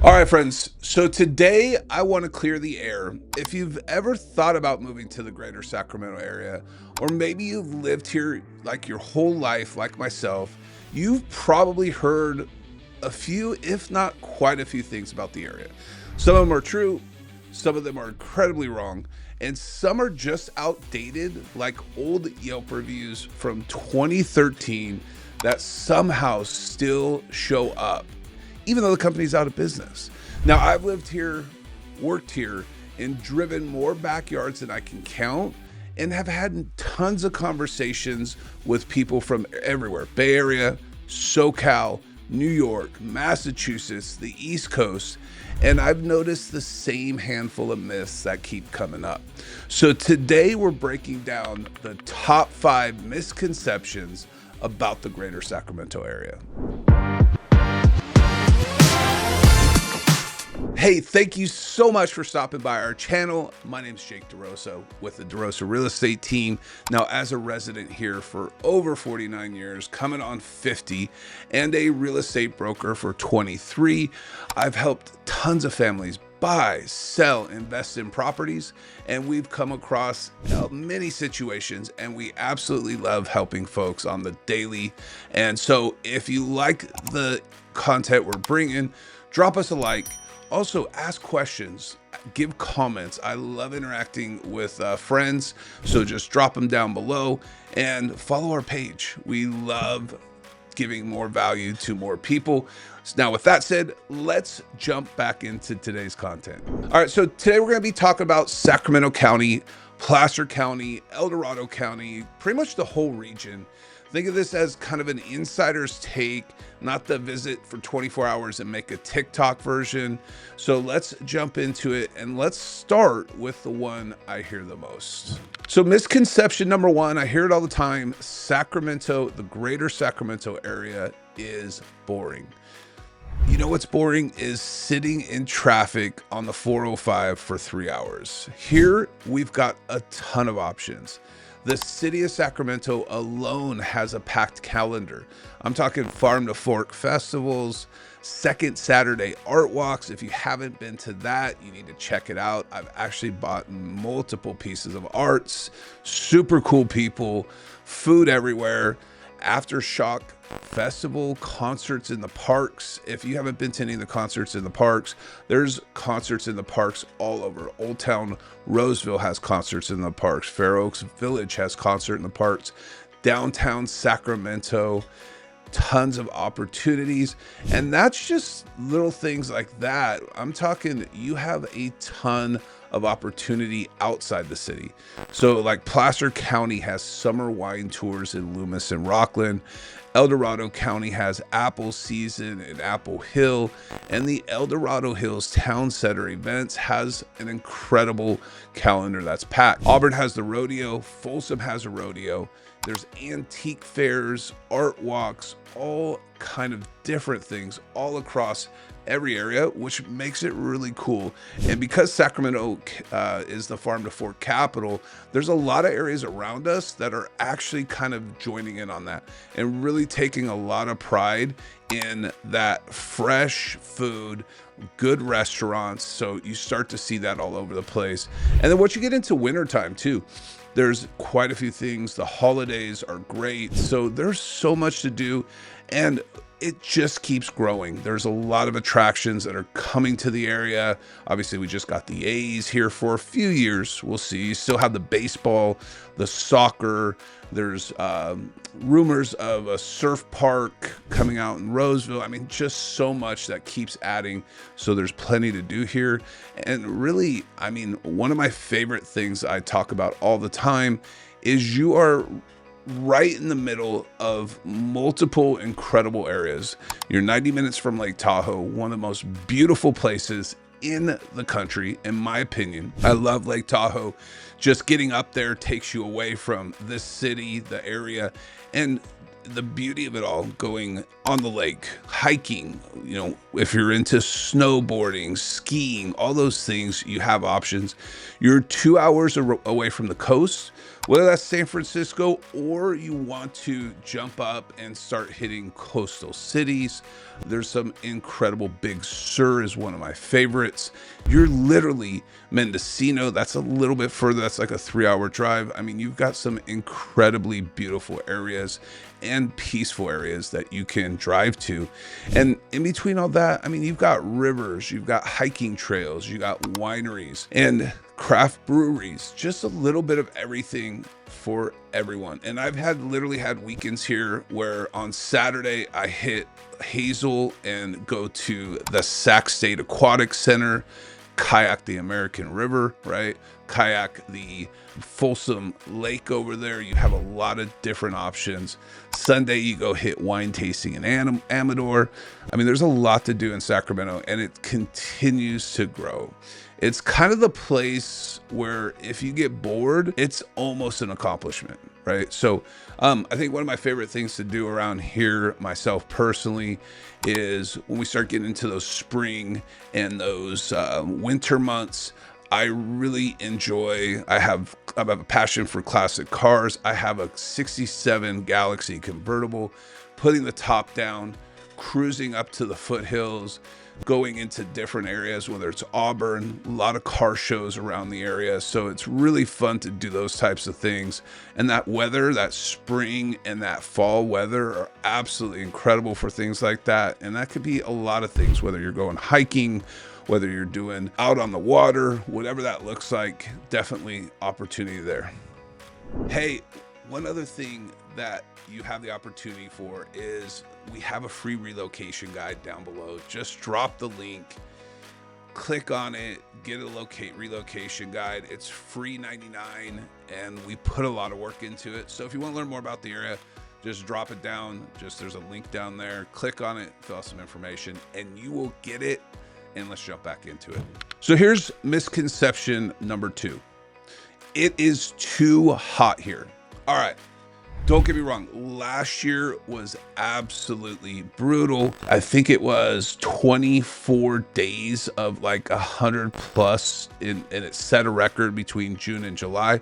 All right, friends. So today I want to clear the air. If you've ever thought about moving to the greater Sacramento area, or maybe you've lived here like your whole life, like myself, you've probably heard a few, if not quite a few things about the area. Some of them are true, some of them are incredibly wrong, and some are just outdated, like old Yelp reviews from 2013 that somehow still show up even though the company's out of business. Now, I've lived here, worked here, and driven more backyards than I can count, and have had tons of conversations with people from everywhere: Bay Area, SoCal, New York, Massachusetts, the East Coast, and I've noticed the same handful of myths that keep coming up. So today we're breaking down the top 5 misconceptions about the greater Sacramento area. Hey, thank you so much for stopping by our channel. My name is Jake DeRosa with the DeRosa Real Estate Team. Now, as a resident here for over 49 years, coming on 50, and a real estate broker for 23, I've helped tons of families buy, sell, invest in properties, and we've come across many situations, and we absolutely love helping folks on the daily. And so if you like the content we're bringing, drop us a like. Also, ask questions, give comments. I love interacting with friends, so just drop them down below and follow our page. We love giving more value to more people. Now, with that said, let's jump back into today's content. All right, so today we're going to be talking about Sacramento County, Placer County, El Dorado County, pretty much the whole region. Think of this as kind of an insider's take, not the visit for 24 hours and make a TikTok version. So let's jump into it, and let's start with the one I hear the most. So misconception number 1, I hear it all the time: Sacramento, the greater Sacramento area is boring. You know what's boring is sitting in traffic on the 405 for 3 hours. Here, we've got a ton of options. The city of Sacramento alone has a packed calendar. I'm talking farm to fork festivals, second Saturday art walks. If you haven't been to that, you need to check it out. I've actually bought multiple pieces of arts, super cool people, food everywhere, aftershock festival, concerts in the parks. If you haven't been to any of the concerts in the parks, there's concerts in the parks all over. Old Town Roseville has concerts in the parks. Fair Oaks Village has concert in the parks. Downtown Sacramento, tons of opportunities. And that's just little things like that. I'm talking, you have a ton of opportunity outside the city. So like Placer County has summer wine tours in Loomis and Rockland. El Dorado County has apple season in Apple Hill, and the El Dorado Hills Town Center events has an incredible calendar that's packed. Auburn has the rodeo, Folsom has a rodeo. There's antique fairs, art walks, all kind of different things all across every area, which makes it really cool. And because Sacramento is the farm to fork capital, there's a lot of areas around us that are actually kind of joining in on that and really taking a lot of pride in that fresh food, good restaurants. So you start to see that all over the place. And then once you get into wintertime too, there's quite a few things. The holidays are great. So there's so much to do, and it just keeps growing. There's a lot of attractions that are coming to the area. Obviously, we just got the A's here for a few years. We'll see. You still have the baseball, the soccer. There's rumors of a surf park coming out in Roseville. I mean, just so much that keeps adding. So there's plenty to do here. And really, I mean, one of my favorite things I talk about all the time is you are right in the middle of multiple incredible areas. You're 90 minutes from Lake Tahoe, one of the most beautiful places in the country, in my opinion. I love Lake Tahoe. Just getting up there takes you away from the city, the area, and the beauty of it all, going on the lake, hiking, you know, if you're into snowboarding, skiing, all those things, you have options. You're 2 hours away from the coast, Whether that's San Francisco or you want to jump up and start hitting coastal cities, there's some incredible. Big Sur is one of my favorites. You're literally Mendocino. That's a little bit further. That's like a 3-hour drive. I mean, you've got some incredibly beautiful areas and peaceful areas that you can drive to. And in between all that, I mean, you've got rivers, you've got hiking trails, you got wineries and craft breweries, just a little bit of everything for everyone. And I've literally had weekends here where on Saturday I hit Hazel and go to the Sac State Aquatic Center, kayak the American River, right? Kayak the Folsom Lake over there. You have a lot of different options. Sunday, you go hit wine tasting in Amador. I mean, there's a lot to do in Sacramento, and it continues to grow. It's kind of the place where if you get bored, it's almost an accomplishment, right? So I think one of my favorite things to do around here, myself personally, is when we start getting into those spring and those winter months. I really enjoy, I have a passion for classic cars. I have a 67 Galaxy convertible, putting the top down, cruising up to the foothills, going into different areas, whether it's Auburn, a lot of car shows around the area. So it's really fun to do those types of things. And that weather, that spring and that fall weather are absolutely incredible for things like that. And that could be a lot of things, whether you're going hiking, whether you're doing out on the water, whatever that looks like, definitely opportunity there. Hey, one other thing that you have the opportunity for is we have a free relocation guide down below. Just drop the link, click on it, get a relocation guide. It's free 99 and we put a lot of work into it. So if you want to learn more about the area, just drop it down. There's a link down there. Click on it, fill out some information, and you will get it. And let's jump back into it. So here's misconception number 2. It is too hot here. All right. Don't get me wrong. Last year was absolutely brutal. I think it was 24 days of like 100 plus, and it set a record between June and July.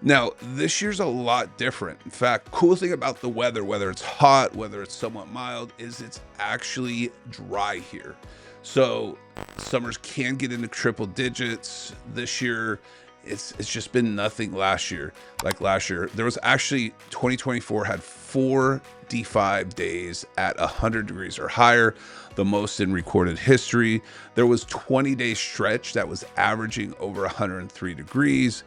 Now, this year's a lot different. In fact, cool thing about the weather, whether it's hot, whether it's somewhat mild, is it's actually dry here. So summers can get into triple digits. This year, it's just been nothing last year. Like last year, there was actually 2024 had 45 days at 100 degrees or higher, the most in recorded history. There was 20-day stretch that was averaging over 103 degrees.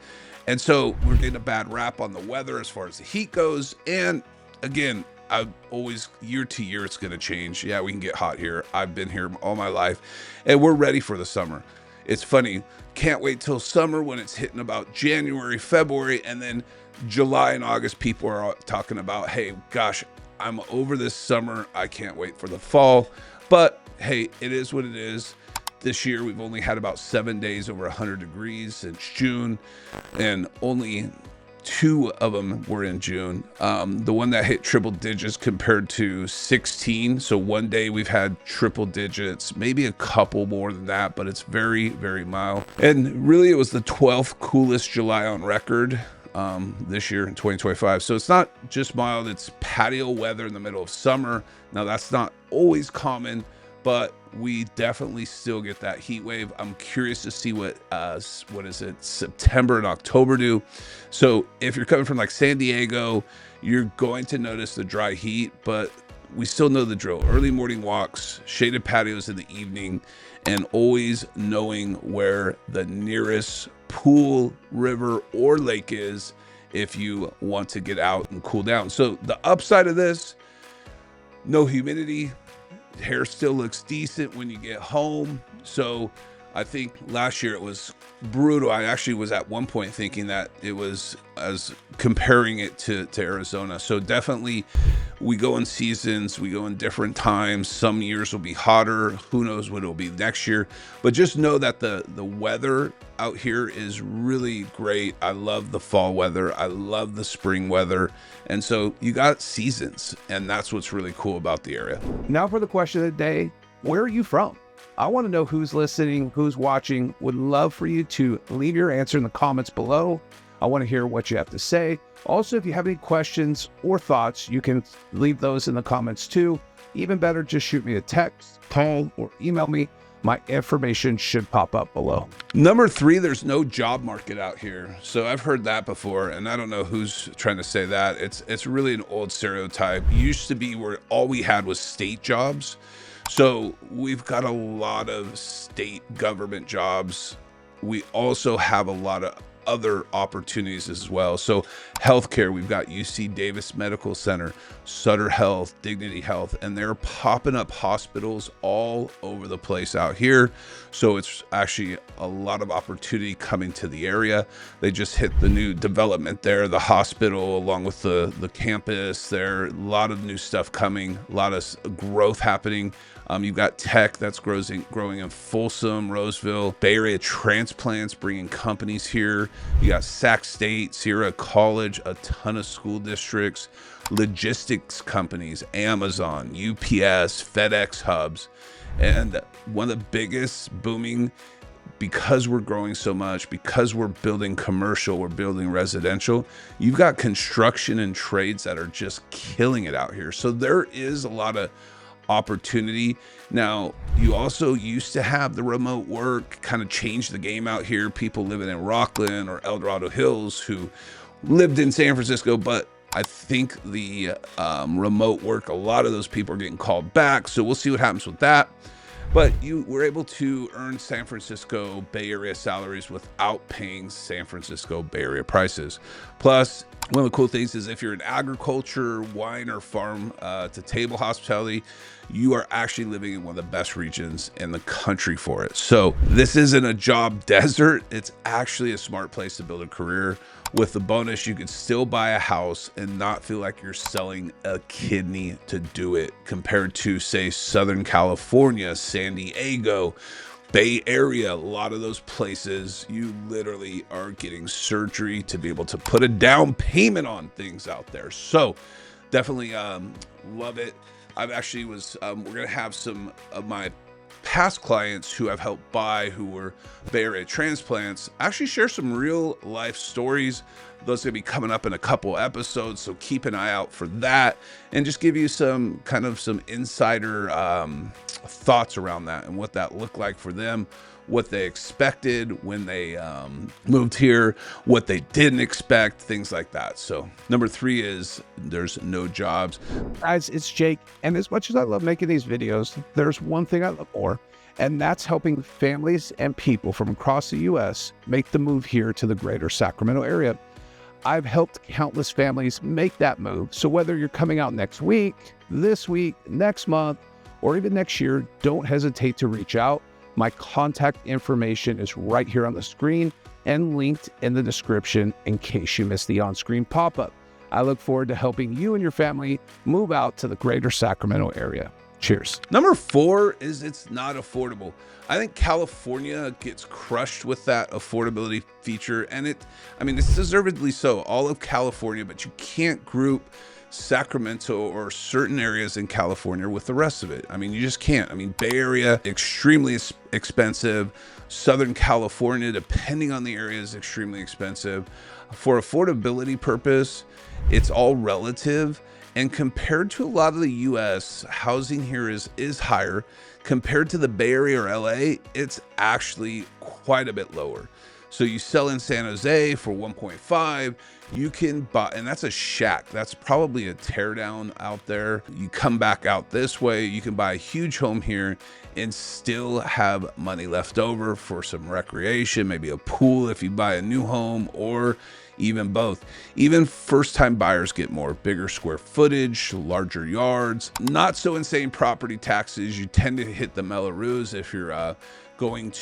And so we're getting a bad rap on the weather as far as the heat goes. And again, I always, year to year, it's going to change. Yeah, we can get hot here. I've been here all my life, and we're ready for the summer. It's funny. Can't wait till summer when it's hitting about January, February, and then July and August, people are talking about, hey, gosh, I'm over this summer. I can't wait for the fall. But hey, it is what it is. This year, we've only had about 7 days over 100 degrees since June, and only 2 of them were in June. The one that hit triple digits compared to 16. So one day we've had triple digits, maybe a couple more than that, but it's very, very mild. And really, it was the 12th coolest July on record this year in 2025. So it's not just mild, it's patio weather in the middle of summer. Now, that's not always common, but we definitely still get that heat wave. I'm curious to see what is it, September and October do. So if you're coming from like San Diego, you're going to notice the dry heat, but we still know the drill. Early morning walks, shaded patios in the evening, and always knowing where the nearest pool, river, or lake is if you want to get out and cool down. So the upside of this, no humidity. Hair still looks decent when you get home. So I think last year it was brutal. I actually was at one point thinking that it was as comparing it to Arizona. So definitely we go in seasons, we go in different times. Some years will be hotter. Who knows what it'll be next year. But just know that the weather out here is really great. I love the fall weather. I love the spring weather. And so you got seasons, and that's what's really cool about the area. Now for the question of the day, where are you from? I want to know who's listening, who's watching. Would love for you to leave your answer in the comments below. I want to hear what you have to say. Also, if you have any questions or thoughts, you can leave those in the comments too. Even better, just shoot me a text, call, or email me. My information should pop up below. Number 3, there's no job market out here. So I've heard that before, and I don't know who's trying to say that. It's really an old stereotype. It used to be where all we had was state jobs. So we've got a lot of state government jobs. We also have a lot of other opportunities as well. So healthcare, we've got UC Davis Medical Center, Sutter Health, Dignity Health, and they're popping up hospitals all over the place out here. So it's actually a lot of opportunity coming to the area. They just hit the new development there, the hospital along with the campus there. A lot of new stuff coming, a lot of growth happening. You've got tech that's growing in Folsom, Roseville, Bay Area transplants, bringing companies here. You got Sac State, Sierra College, a ton of school districts, logistics companies, Amazon, UPS, FedEx hubs. And one of the biggest booming, because we're growing so much, because we're building commercial, we're building residential, you've got construction and trades that are just killing it out here. So there is a lot of opportunity. Now, you also used to have the remote work, kind of changed the game out here. People living in Rockland or El Dorado Hills who lived in San Francisco, but I think the remote work, a lot of those people are getting called back. So we'll see what happens with that. But you were able to earn San Francisco Bay Area salaries without paying San Francisco Bay Area prices. Plus, one of the cool things is if you're in agriculture, wine, or farm to table hospitality, you are actually living in one of the best regions in the country for it. So this isn't a job desert. It's actually a smart place to build a career. With the bonus, you could still buy a house and not feel like you're selling a kidney to do it, compared to, say, Southern California, San Diego, Bay Area. A lot of those places, you literally are getting surgery to be able to put a down payment on things out there. So definitely love it. I've actually we're going to have some of my past clients who I've helped buy, who were Bay Area transplants, actually share some real life stories. Those are going to be coming up in a couple episodes, so keep an eye out for that, and just give you some insider thoughts around that and what that looked like for them, what they expected when they moved here, what they didn't expect, things like that. So number 3 is there's no jobs. Guys, it's Jake, and as much as I love making these videos, there's one thing I love more, and that's helping families and people from across the U.S. make the move here to the greater Sacramento area. I've helped countless families make that move. So whether you're coming out next week, this week, next month, or even next year, don't hesitate to reach out. My contact information is right here on the screen and linked in the description in case you missed the on-screen pop-up. I look forward to helping you and your family move out to the greater Sacramento area. Cheers. Number 4 is it's not affordable. I think California gets crushed with that affordability feature, and it's deservedly so, all of California, but you can't group Sacramento or certain areas in California with the rest of it. You just can't. Bay Area, extremely expensive. Southern California, depending on the area, is extremely expensive. For affordability purpose, it's all relative. And compared to a lot of the US, housing here is higher. Compared to the Bay Area or LA, it's actually quite a bit lower. So you sell in San Jose for 1.5, you can buy, and that's a shack. That's probably a teardown out there. You come back out this way, you can buy a huge home here and still have money left over for some recreation, maybe a pool if you buy a new home, or even both. Even first-time buyers get more, bigger square footage, larger yards, not so insane property taxes. You tend to hit the Melloroos if you're going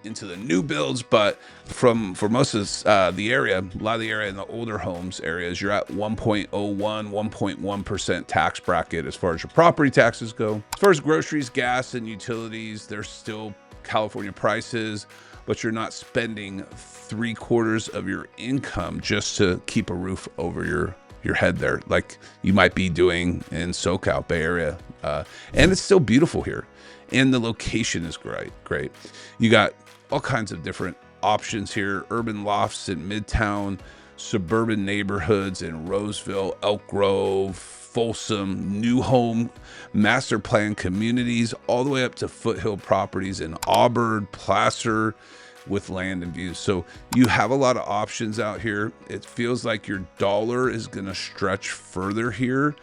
into the new builds, but for most of the area, a lot of the area in the older homes areas, you're at 1.01, 1.1% tax bracket as far as your property taxes go. As far as groceries, gas, and utilities, there's still California prices, but you're not spending 3/4 of your income just to keep a roof over your head there, like you might be doing in SoCal, Bay Area. And it's still beautiful here. And the location is great. You got all kinds of different options here. Urban lofts in Midtown, suburban neighborhoods in Roseville, Elk Grove, Folsom, new home master plan communities, all the way up to foothill properties in Auburn, Placer, with land and views. So you have a lot of options out here. It feels like your dollar is going to stretch further here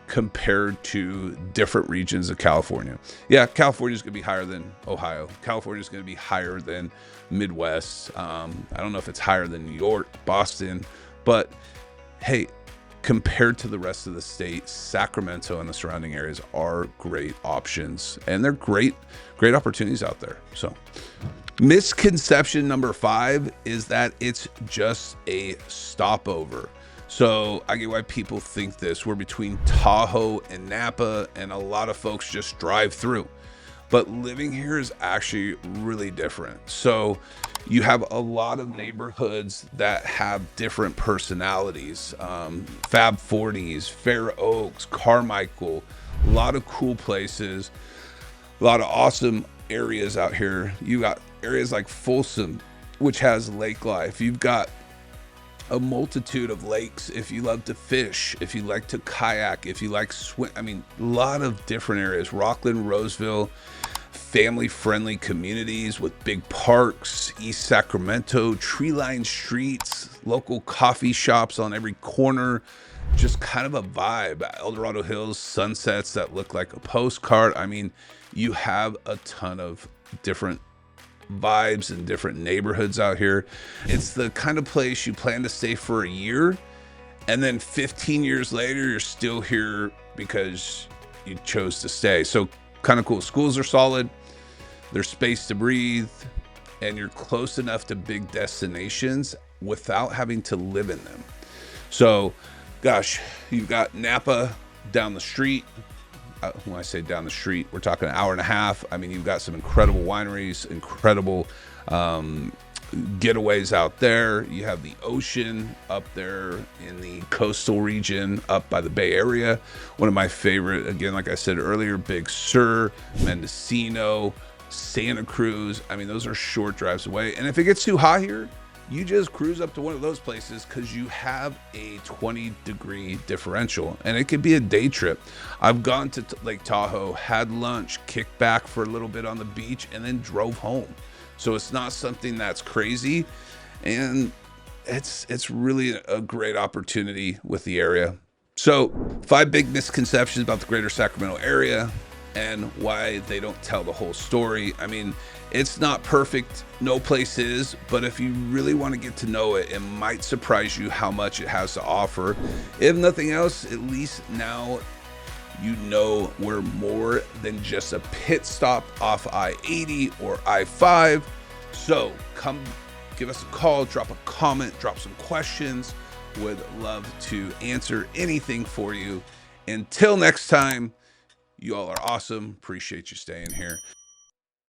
compared to different regions of California. Yeah, California is going to be higher than Ohio. California is going to be higher than Midwest. I don't know if it's higher than New York, Boston, but hey, compared to the rest of the state, Sacramento and the surrounding areas are great options, and they're great opportunities out there. So misconception number 5 is that it's just a stopover. So I get why people think this. We're between Tahoe and Napa, and a lot of folks just drive through. But living here is actually really different. So you have a lot of neighborhoods that have different personalities. Fab 40s, Fair Oaks, Carmichael, a lot of cool places, a lot of awesome areas out here. You got areas like Folsom, which has lake life. You've got a multitude of lakes if you love to fish, if you like to kayak, if you like swim. I mean, a lot of different areas. Rockland, Roseville, family-friendly communities with big parks. East Sacramento, tree-lined streets, local coffee shops on every corner. Just kind of a vibe. El Dorado Hills, sunsets that look like a postcard. I mean, you have a ton of different vibes and different neighborhoods out here. It's the kind of place you plan to stay for a year, and then 15 years later you're still here because you chose to stay. So kind of cool. Schools are solid, there's space to breathe, and you're close enough to big destinations without having to live in them. So gosh, you've got Napa down the street. When I say down the street, we're talking an hour and a half. I mean, you've got some incredible wineries, incredible getaways out there. You have the ocean up there in the coastal region up by the Bay Area. One of my favorite, again, like I said earlier, Big Sur, Mendocino, Santa Cruz. I mean, those are short drives away. And if it gets too hot here, you just cruise up to one of those places because you have a 20-degree differential, and it could be a day trip. I've gone to Lake Tahoe, had lunch, kicked back for a little bit on the beach, and then drove home. So it's not something that's crazy, and it's really a great opportunity with the area. So 5 big misconceptions about the greater Sacramento area and why they don't tell the whole story. I mean, it's not perfect, no place is, but if you really want to get to know it, it might surprise you how much it has to offer. If nothing else, at least now you know we're more than just a pit stop off I-80 or I-5. So come give us a call, drop a comment, drop some questions. Would love to answer anything for you. Until next time, you all are awesome. Appreciate you staying here.